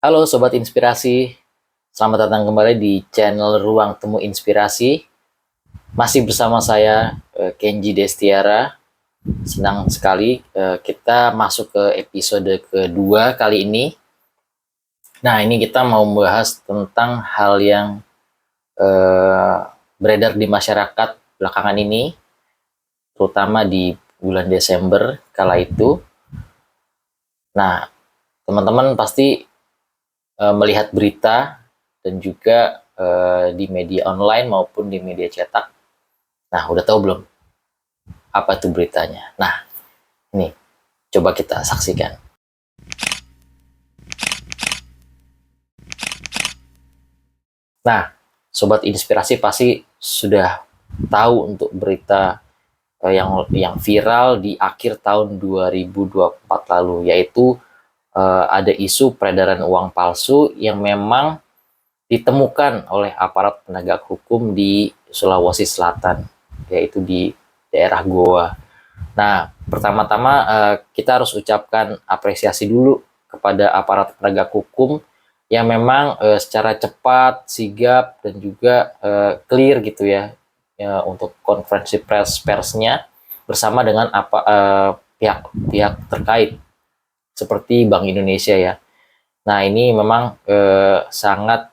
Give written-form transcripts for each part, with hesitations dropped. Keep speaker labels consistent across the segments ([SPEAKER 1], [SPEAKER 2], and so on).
[SPEAKER 1] Halo Sobat Inspirasi, selamat datang kembali di channel Ruang Temu Inspirasi. Masih bersama saya, Kenji Destiara. Senang sekali kita masuk ke episode kedua kali ini. Nah, ini kita mau membahas tentang hal yang eh, beredar di masyarakat belakangan ini, terutama di bulan Desember kala itu. Nah, teman-teman pasti melihat berita dan juga di media online maupun di media cetak. Nah, udah tahu belum apa itu beritanya? Nah, ini coba kita saksikan. Nah, Sobat Inspirasi pasti sudah tahu untuk berita yang viral di akhir tahun 2024 lalu, yaitu ada isu peredaran uang palsu yang memang ditemukan oleh aparat penegak hukum di Sulawesi Selatan, yaitu di daerah Goa. Nah, pertama-tama kita harus ucapkan apresiasi dulu kepada aparat penegak hukum yang memang secara cepat, sigap, dan juga clear gitu ya, untuk konferensi persnya bersama dengan pihak-pihak terkait seperti Bank Indonesia ya. Nah, ini memang sangat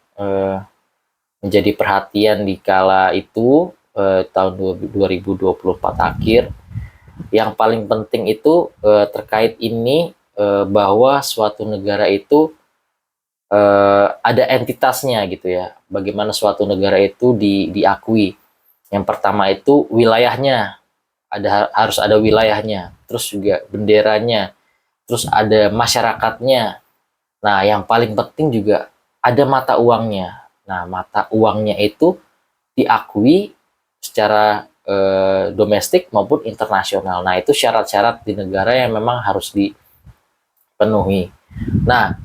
[SPEAKER 1] menjadi perhatian di kala itu, tahun 2024 akhir. Yang paling penting itu terkait ini, bahwa suatu negara itu ada entitasnya gitu ya. Bagaimana suatu negara itu diakui. Yang pertama itu wilayahnya, harus ada wilayahnya, terus juga benderanya, terus ada masyarakatnya. Nah, yang paling penting juga ada mata uangnya. Nah, mata uangnya itu diakui secara domestik maupun internasional. Nah, itu syarat-syarat di negara yang memang harus dipenuhi. Nah,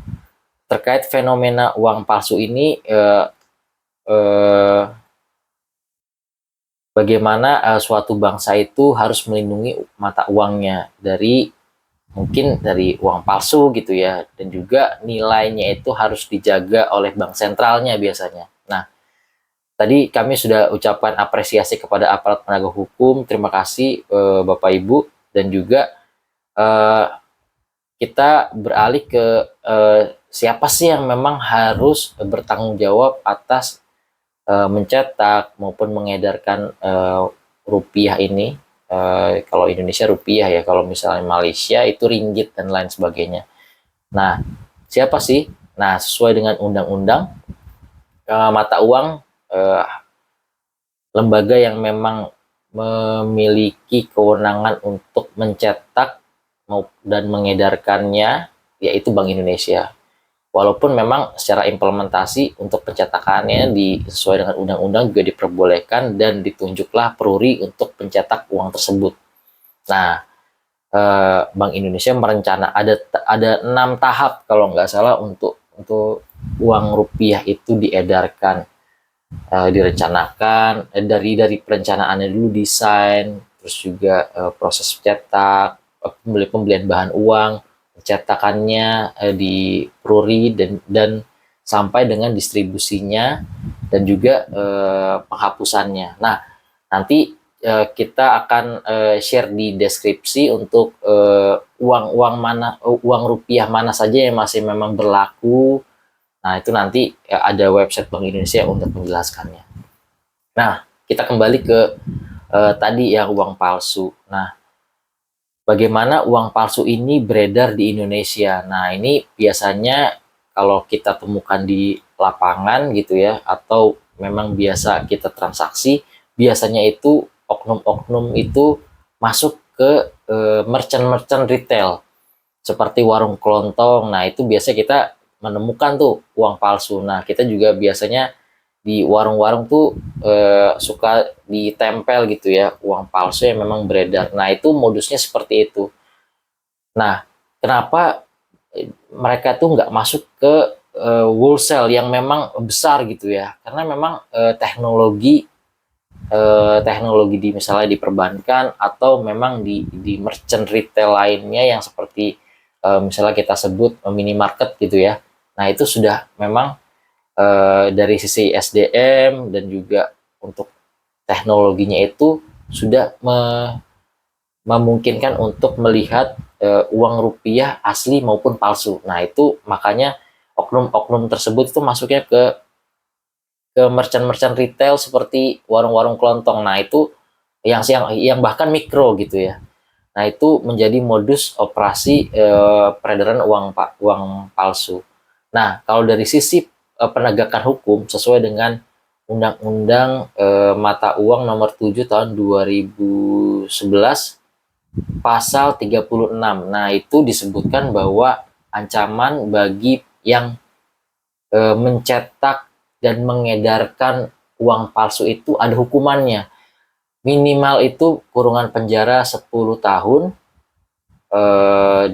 [SPEAKER 1] terkait fenomena uang palsu ini, bagaimana suatu bangsa itu harus melindungi mata uangnya mungkin dari uang palsu gitu ya, dan juga nilainya itu harus dijaga oleh bank sentralnya biasanya. Nah, tadi kami sudah ucapkan apresiasi kepada aparat penegak hukum. Terima kasih Bapak Ibu, dan juga eh, kita beralih ke siapa sih yang memang harus bertanggung jawab atas mencetak maupun mengedarkan rupiah ini. Kalau Indonesia rupiah ya, kalau misalnya Malaysia itu ringgit dan lain sebagainya. Nah, siapa sih? Nah, sesuai dengan undang-undang mata uang, lembaga yang memang memiliki kewenangan untuk mencetak dan mengedarkannya yaitu Bank Indonesia. Walaupun memang secara implementasi untuk pencetakannya sesuai dengan undang-undang juga diperbolehkan dan ditunjuklah peruri untuk pencetak uang tersebut. Nah, Bank Indonesia ada 6 tahap kalau nggak salah untuk uang rupiah itu diedarkan. Direncanakan dari perencanaannya dulu, desain, terus juga proses cetak, pembelian bahan uang, cetakannya di Pruri, dan sampai dengan distribusinya dan juga penghapusannya. Nah, nanti kita akan share di deskripsi untuk uang rupiah mana saja yang masih memang berlaku. Nah, itu nanti ada website Bank Indonesia untuk menjelaskannya. Nah, kita kembali ke tadi ya, uang palsu. Nah, bagaimana uang palsu ini beredar di Indonesia? Nah, ini biasanya kalau kita temukan di lapangan gitu ya, atau memang biasa kita transaksi, biasanya itu oknum-oknum itu masuk ke merchant-merchant retail seperti warung kelontong. Nah, itu biasa kita menemukan tuh uang palsu. Nah, kita juga biasanya di warung-warung tuh suka ditempel gitu ya uang palsu yang memang beredar. Nah, itu modusnya seperti itu. Nah, kenapa mereka tuh nggak masuk ke wholesale yang memang besar gitu ya? Karena memang teknologi di misalnya di perbankan atau memang di merchant retail lainnya yang seperti misalnya kita sebut minimarket gitu ya. Nah, itu sudah memang dari sisi SDM dan juga untuk teknologinya itu sudah memungkinkan untuk melihat uang rupiah asli maupun palsu. Nah, itu makanya oknum-oknum tersebut itu masuknya ke merchant-merchant retail seperti warung-warung kelontong. Nah, itu yang bahkan mikro gitu ya. Nah, itu menjadi modus operasi peredaran uang palsu. Nah, kalau dari sisi penegakan hukum sesuai dengan Undang-Undang Mata Uang Nomor 7 tahun 2011 pasal 36. Nah, itu disebutkan bahwa ancaman bagi yang mencetak dan mengedarkan uang palsu itu ada hukumannya. Minimal itu kurungan penjara 10 tahun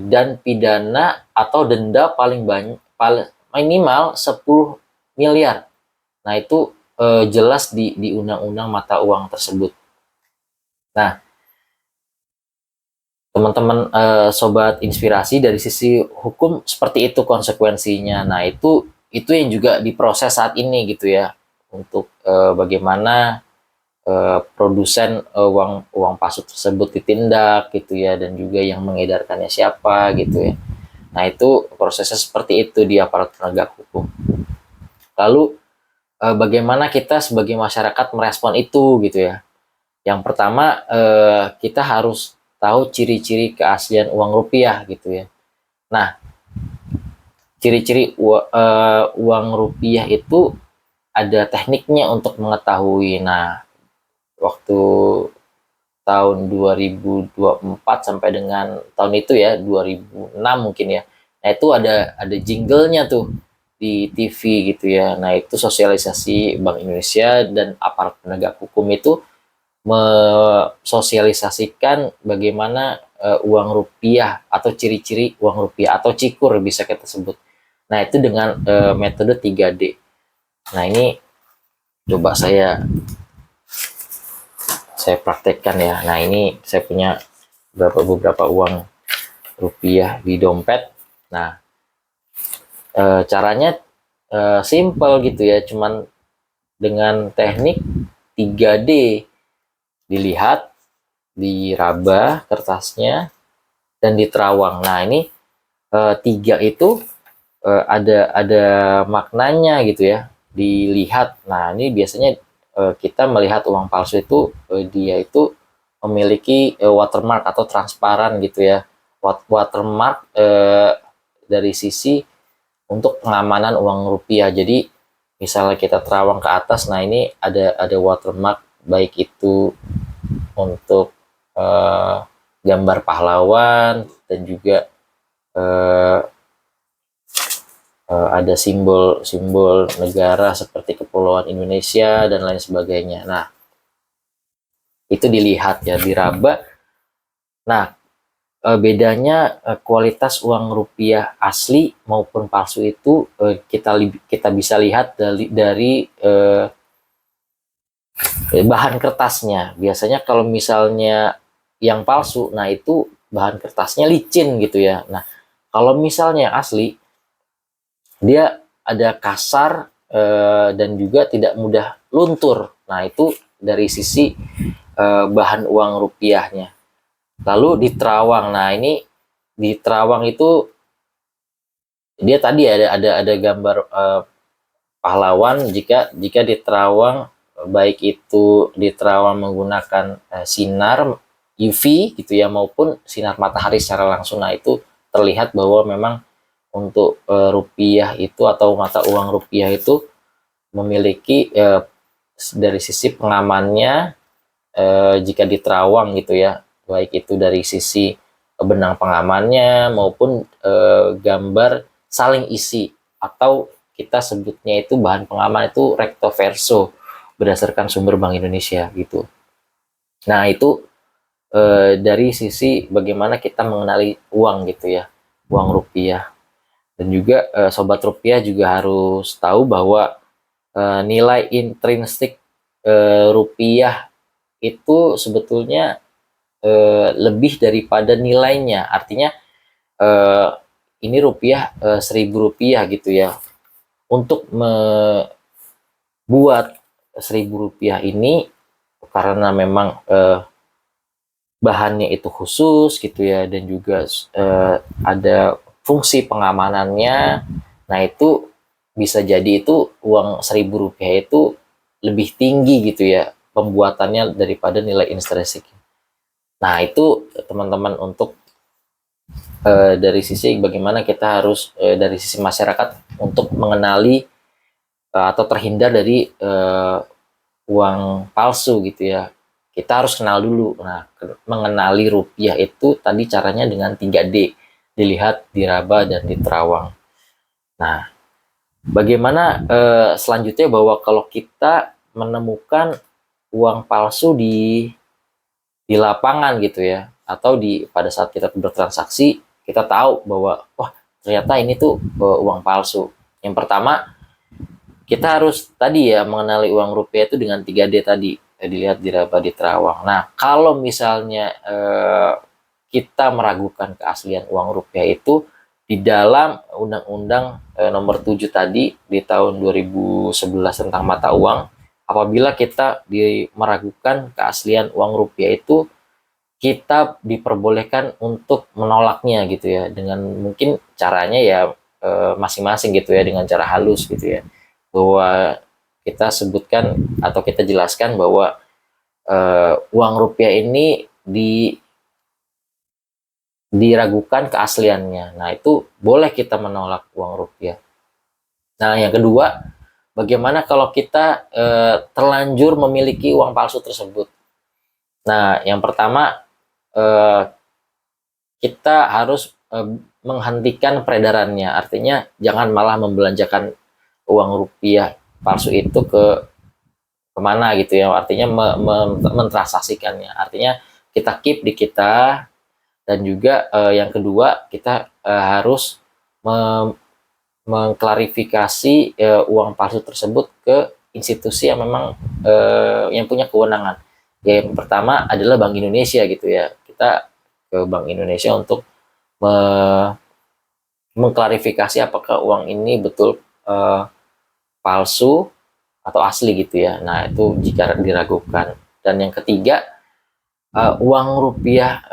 [SPEAKER 1] dan pidana atau denda paling banyak minimal 10 miliar. Nah, itu jelas di undang-undang mata uang tersebut. Nah, teman-teman sobat inspirasi, dari sisi hukum seperti itu konsekuensinya. Nah, itu yang juga diproses saat ini gitu ya, untuk bagaimana produsen uang uang palsu tersebut ditindak gitu ya, dan juga yang mengedarkannya siapa gitu ya. Nah, itu prosesnya seperti itu di aparat penegak hukum. Lalu bagaimana kita sebagai masyarakat merespon itu gitu ya. Yang pertama, kita harus tahu ciri-ciri keaslian uang rupiah gitu ya. Nah, ciri-ciri uang rupiah itu ada tekniknya untuk mengetahui. Nah, waktu tahun 2024 sampai dengan tahun itu ya, 2006 mungkin ya. Nah, itu ada jinglenya tuh di TV gitu ya. Nah, itu sosialisasi Bank Indonesia dan aparat penegak hukum itu mensosialisasikan bagaimana uang rupiah atau ciri-ciri uang rupiah atau cikur bisa kita sebut. Nah, itu dengan metode 3D. Nah, ini coba saya praktekkan ya. Nah, ini saya punya beberapa uang rupiah di dompet. Nah, caranya simple gitu ya, cuman dengan teknik 3D. Dilihat, diraba kertasnya, dan diterawang. Nah, ini tiga itu ada maknanya gitu ya, dilihat. Nah, ini biasanya kita melihat uang palsu itu dia itu memiliki watermark atau transparan gitu ya. Watermark dari sisi untuk pengamanan uang rupiah. Jadi misalnya kita terawang ke atas, nah ini ada watermark, baik itu untuk gambar pahlawan dan juga ada simbol-simbol negara seperti Kepulauan Indonesia dan lain sebagainya. Nah, itu dilihat ya, diraba. Nah, bedanya kualitas uang rupiah asli maupun palsu itu kita bisa lihat dari bahan kertasnya. Biasanya kalau misalnya yang palsu, nah itu bahan kertasnya licin gitu ya. Nah, kalau misalnya asli, dia ada kasar dan juga tidak mudah luntur. Nah, itu dari sisi bahan uang rupiahnya. Lalu diterawang. Nah, ini diterawang itu dia tadi ada gambar pahlawan. Jika diterawang, baik itu diterawang menggunakan sinar UV gitu ya, maupun sinar matahari secara langsung. Nah, itu terlihat bahwa memang untuk rupiah itu atau mata uang rupiah itu memiliki dari sisi pengamannya, jika diterawang gitu ya, baik itu dari sisi benang pengamannya maupun gambar saling isi, atau kita sebutnya itu bahan pengaman itu recto verso berdasarkan sumber Bank Indonesia gitu. Nah, itu dari sisi bagaimana kita mengenali uang gitu ya, uang rupiah. Dan juga sobat rupiah juga harus tahu bahwa nilai intrinsik rupiah itu sebetulnya lebih daripada nilainya. Artinya ini rupiah Rp1.000 gitu ya. Untuk membuat Rp1.000 ini, karena memang bahannya itu khusus gitu ya, dan juga ada fungsi pengamanannya. Nah itu bisa jadi itu uang Rp1.000 itu lebih tinggi gitu ya pembuatannya daripada nilai intrinsik. Nah itu teman-teman untuk dari sisi bagaimana kita harus dari sisi masyarakat untuk mengenali atau terhindar dari uang palsu gitu ya. Kita harus kenal dulu. Nah, mengenali rupiah itu tadi caranya dengan 3D. Dilihat, diraba, dan diterawang. Nah, bagaimana selanjutnya bahwa kalau kita menemukan uang palsu di lapangan gitu ya, atau pada saat kita bertransaksi, kita tahu bahwa wah ternyata ini tuh uang palsu. Yang pertama, kita harus tadi ya mengenali uang rupiah itu dengan 3D tadi, dilihat, diraba, diterawang. Nah, kalau misalnya kita meragukan keaslian uang rupiah itu, di dalam Undang-Undang nomor 7 tadi di tahun 2011 tentang mata uang, apabila kita meragukan keaslian uang rupiah itu, kita diperbolehkan untuk menolaknya gitu ya, dengan mungkin caranya ya masing-masing gitu ya, dengan cara halus gitu ya, bahwa kita sebutkan atau kita jelaskan bahwa uang rupiah ini diragukan keasliannya. Nah, itu boleh kita menolak uang rupiah. Nah, yang kedua, bagaimana kalau kita terlanjur memiliki uang palsu tersebut? Nah, yang pertama, kita harus menghentikan peredarannya. Artinya, jangan malah membelanjakan uang rupiah palsu itu kemana gitu ya. Artinya mentransaksikannya. Artinya, kita keep di kita. Dan juga yang kedua, kita harus mengklarifikasi uang palsu tersebut ke institusi yang memang yang punya kewenangan. Yang pertama adalah Bank Indonesia gitu ya. Kita ke Bank Indonesia untuk mengklarifikasi apakah uang ini betul palsu atau asli gitu ya. Nah, itu jika diragukan. Dan yang ketiga, uang rupiah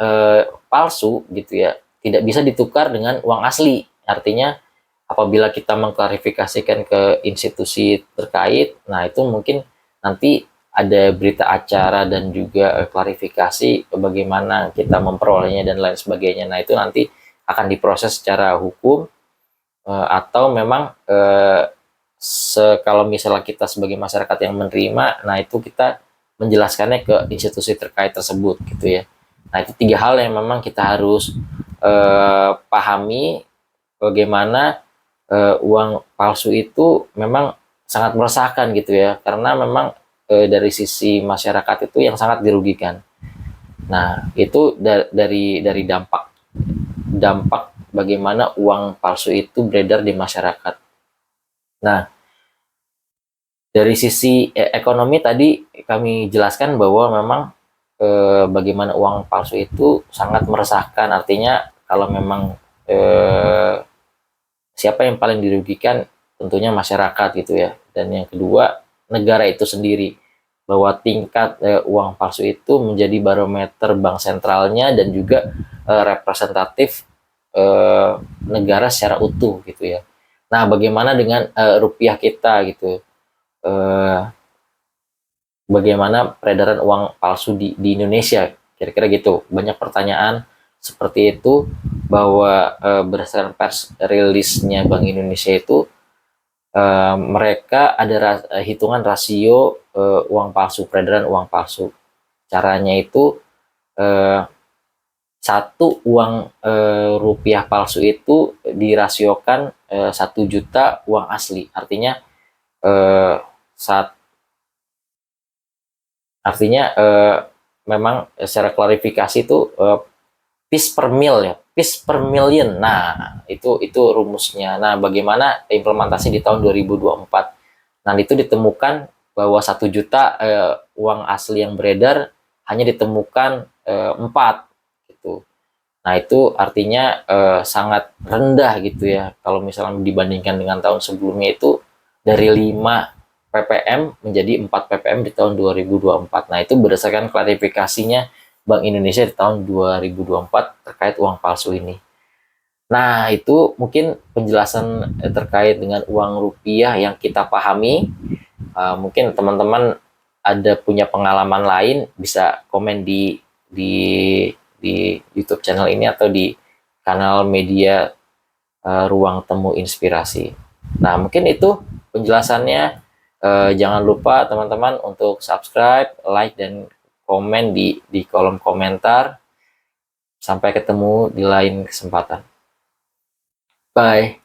[SPEAKER 1] palsu gitu ya tidak bisa ditukar dengan uang asli. Artinya apabila kita mengklarifikasikan ke institusi terkait, nah itu mungkin nanti ada berita acara dan juga klarifikasi bagaimana kita memperolehnya dan lain sebagainya. Nah itu nanti akan diproses secara hukum atau memang kalau misalnya kita sebagai masyarakat yang menerima, nah itu kita menjelaskannya ke institusi terkait tersebut gitu ya. Nah itu 3 hal yang memang kita harus pahami, bagaimana uang palsu itu memang sangat meresahkan gitu ya, karena memang dari sisi masyarakat itu yang sangat dirugikan. Nah itu dari dampak bagaimana uang palsu itu beredar di masyarakat. Nah dari sisi ekonomi tadi kami jelaskan bahwa memang bagaimana uang palsu itu sangat meresahkan. Artinya kalau memang siapa yang paling dirugikan, tentunya masyarakat gitu ya. Dan yang kedua, negara itu sendiri, bahwa tingkat uang palsu itu menjadi barometer bank sentralnya dan juga representatif negara secara utuh gitu ya. Nah, bagaimana dengan rupiah kita gitu? Bagaimana peredaran uang palsu di Indonesia? Kira-kira gitu. Banyak pertanyaan seperti itu, bahwa berdasarkan pers rilisnya Bank Indonesia itu mereka ada hitungan rasio uang palsu, peredaran uang palsu. Caranya itu satu uang rupiah palsu itu dirasiokan 1 juta uang asli. Artinya memang secara klarifikasi itu piece per mil ya, piece per million. Nah, itu rumusnya. Nah, bagaimana implementasi di tahun 2024? Nah, itu ditemukan bahwa 1 juta uang asli yang beredar hanya ditemukan 4 gitu. Nah, itu artinya sangat rendah gitu ya. Kalau misalnya dibandingkan dengan tahun sebelumnya itu dari 5 ppm menjadi 4 ppm di tahun 2024. Nah, itu berdasarkan klarifikasinya Bank Indonesia di tahun 2024 terkait uang palsu ini. Nah, itu mungkin penjelasan terkait dengan uang rupiah yang kita pahami. Mungkin teman-teman ada punya pengalaman lain, bisa komen di di YouTube channel ini atau di kanal media Ruang Temu Inspirasi. Nah, mungkin itu penjelasannya. Jangan lupa teman-teman untuk subscribe, like, dan komen di kolom komentar. Sampai ketemu di lain kesempatan. Bye.